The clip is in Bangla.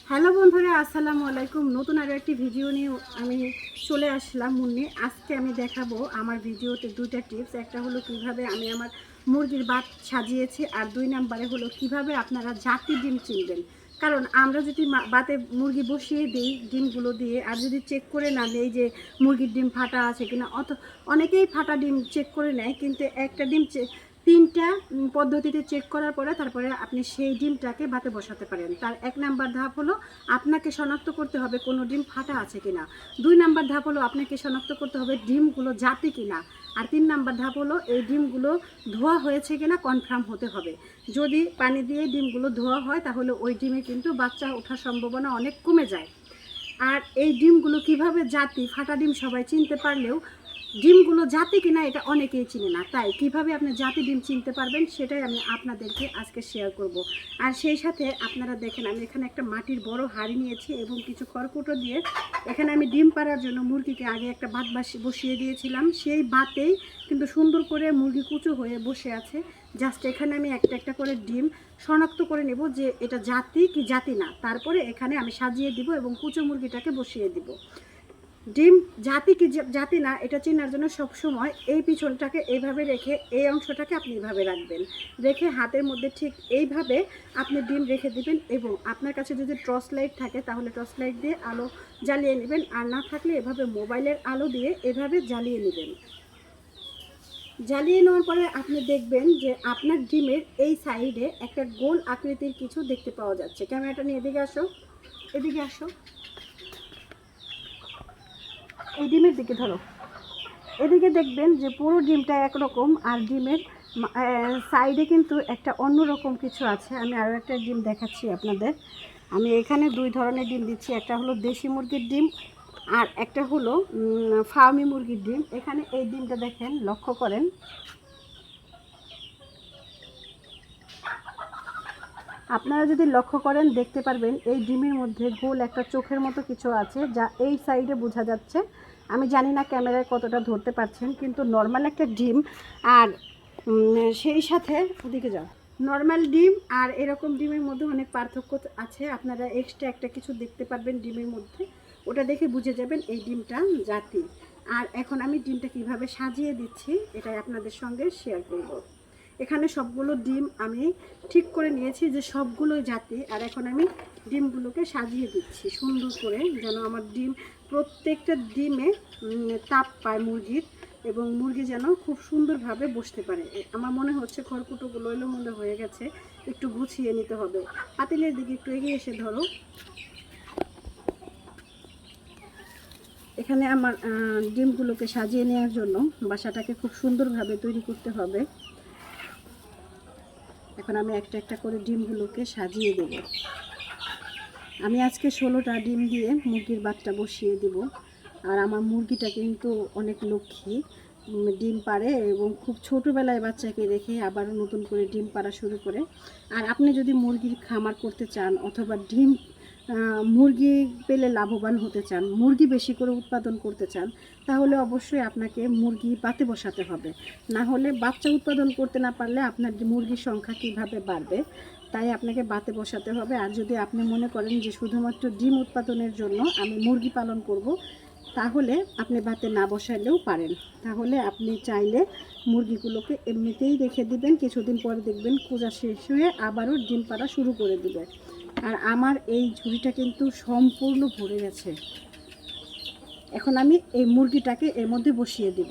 হ্যালো বন্ধুরা, আসসালামু আলাইকুম। নতুন আরও একটি ভিডিও নিয়ে আমি চলে আসলাম মুন্নি। আজকে আমি দেখাবো আমার ভিডিওতে দুইটা টিপস। একটা হলো কিভাবে আমি আমার মুরগির বাত সাজিয়েছি, আর 2 নম্বরে হলো কিভাবে আপনারা জাতি ডিম চিনবেন। কারণ আমরা যদি বাতে মুরগি বসিয়ে দিই ডিমগুলো দিয়ে, আর যদি চেক করে না নেই যে মুরগির ডিম ফাটা আছে কিনা, অনেকেই ফাটা ডিম চেক করে নেয়, কিন্তু একটা ডিম তিনটা পদ্ধতিতে চেক করার পরে তারপরে আপনি সেই ডিমটাকে ভাতে বসাতে পারেন। তার 1 নাম্বার ধাপ হলো আপনাকে শনাক্ত করতে হবে কোনো ডিম ফাটা আছে কিনা। 2 নাম্বার ধাপ হলো আপনাকে শনাক্ত করতে হবে ডিমগুলো জাতি কিনা। আর 3 নাম্বার ধাপ হলো এই ডিমগুলো ধোয়া হয়েছে কিনা কনফার্ম হতে হবে। যদি পানি দিয়ে ডিমগুলো ধোয়া হয় তাহলে ওই ডিমে কিন্তু বাচ্চা ওঠার সম্ভাবনা অনেক কমে যায়। আর এই ডিমগুলো কিভাবে জাতি, ফাটা ডিম সবাই চিনতে পারলেও ডিমগুলো জাতি কিনা এটা অনেকেই চিনে না। তাই কিভাবে আপনি জাতি ডিম চিনতে পারবেন সেটাই আমি আপনাদেরকে আজকে শেয়ার করব। আর সেই সাথে আপনারা দেখেন আমি এখানে একটা মাটির বড় হাঁড়ি নিয়েছি এবং কিছু খড়কুটো দিয়ে এখানে আমি ডিম পাড়ার জন্য মুরগিকে আগে একটা ভাত বসিয়ে দিয়েছিলাম। সেই ভাতেই কিন্তু সুন্দর করে মুরগি কুচো হয়ে বসে আছে। জাস্ট এখানে আমি একটা একটা করে ডিম শনাক্ত করে নেব যে এটা জাতি কি জাতি না। তারপরে এখানে আমি সাজিয়ে দিব এবং কুচো মুরগিটাকে বসিয়ে দিব। ডিম জাতি কি জাতি না এটা চেনার জন্য সবসময় এই পিছনটাকে এইভাবে রেখে এই অংশটাকে আপনি এইভাবে রাখবেন, রেখে হাতের মধ্যে ঠিক এইভাবে আপনি ডিম রেখে দিবেন। এবং আপনার কাছে যদি টর্চ লাইট থাকে তাহলে টর্চ লাইট দিয়ে আলো জ্বালিয়ে নেবেন, আর না থাকলে এভাবে মোবাইলের আলো দিয়ে এভাবে জ্বালিয়ে নেবেন। জ্বালিয়ে নেওয়ার পরে আপনি দেখবেন যে আপনার ডিমের এই সাইডে একটা গোল আকৃতির কিছু দেখতে পাওয়া যাচ্ছে। ক্যামেরাটা নিয়ে এদিকে আসো, এদিকে আসো, এই ডিমের দিকে ধরো। এদিকে দেখবেন যে পুরো ডিমটা একরকম, আর ডিমের সাইডে কিন্তু একটা অন্যরকম কিছু আছে। আমি আরও একটা ডিম দেখাচ্ছি আপনাদের। আমি এখানে 2 ধরনের ডিম দিচ্ছি, একটা হলো দেশি মুরগির ডিম আর একটা হলো ফার্মি মুরগির ডিম। এখানে এই ডিমটা দেখেন, লক্ষ্য করেন, আপনারা যদি লক্ষ্য করেন দেখতে পারবেন এই ডিমের মধ্যে গোল একটা চোখের মতো কিছু আছে, যা এই সাইডে বোঝা যাচ্ছে। আমি জানি না ক্যামেরায় কতটা ধরতে পারছেন, কিন্তু নর্মাল একটা ডিম আর সেই সাথে ওদিকে যাও, নর্মাল ডিম আর এরকম ডিমের মধ্যে অনেক পার্থক্য আছে। আপনারা এক্সট্রা একটা কিছু দেখতে পারবেন ডিমের মধ্যে, ওটা দেখে বুঝে যাবেন এই ডিমটা জাতি। আর এখন আমি ডিমটা কিভাবে সাজিয়ে দিচ্ছি এটাই আপনাদের সঙ্গে শেয়ার করব। এখানে সবগুলো ডিম আমি ঠিক করে নিয়েছি যে সবগুলোই জাতি। আর এখন আমি ডিমগুলোকে সাজিয়ে দিচ্ছি সুন্দর করে, যেন আমার ডিম প্রত্যেকটা ডিমে তাপ পায় মুরগির, এবং মুরগি যেন খুব সুন্দরভাবে বসতে পারে। আমার মনে হচ্ছে খড়কুটোগুলো এলোমেলো হয়ে গেছে, একটু গুছিয়ে নিতে হবে। পাতিলের দিকে একটু এগিয়ে এসে ধরো। এখানে আমার ডিমগুলোকে সাজিয়ে নেওয়ার জন্য বাসাটাকে খুব সুন্দরভাবে তৈরি করতে হবে। এখন আমি একটা একটা করে ডিমগুলোকে সাজিয়ে দেব। আমি আজকে 16টা ডিম দিয়ে মুরগির বাচ্চা বসিয়ে দেব। আর আমার মুরগিটা কিন্তু অনেক লক্ষ্মী, ডিম পাড়ে এবং খুব ছোটোবেলায় বাচ্চাকে রেখে আবারও নতুন করে ডিম পাড়া শুরু করে। আর আপনি যদি মুরগির খামার করতে চান অথবা ডিম মুরগি পেলে লাভবান হতে চান, মুরগি বেশি করে উৎপাদন করতে চান, তাহলে অবশ্যই আপনাকে মুরগি পাতে বসাতে হবে। না হলে বাচ্চা উৎপাদন করতে না পারলে আপনার মুরগির সংখ্যা কীভাবে বাড়বে। তাই আপনাকে বাতে বসাতে হবে। আর যদি আপনি মনে করেন যে শুধুমাত্র ডিম উৎপাদনের জন্য আমি মুরগি পালন করব, তাহলে আপনি বাতে না বসাইলেও পারেন। তাহলে আপনি চাইলে মুরগিগুলোকে এমনিতেই রেখে দিবেন, কিছুদিন পরে দেখবেন কুজা শেষ হয়ে আবারও ডিম পাড়া শুরু করে দিবে। আর আমার এই ঝুড়িটা কিন্তু সম্পূর্ণ ভরে গেছে। এখন আমি এই মুরগিটাকে এর মধ্যে বসিয়ে দিব।